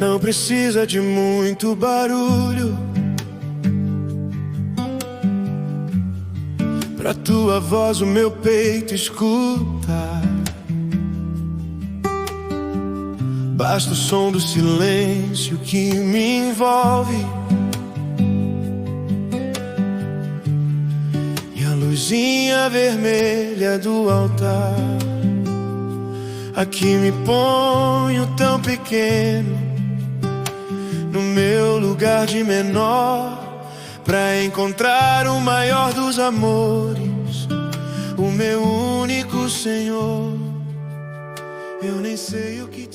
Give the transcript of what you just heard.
Não precisa de muito barulho pra tua voz o meu peito escutar. Basta o som do silêncio que me envolve e a luzinha vermelha do altar. Aqui me ponho tão pequeno, no meu lugar de menor, pra encontrar o maior dos amores, o meu único Senhor. Eu nem sei o que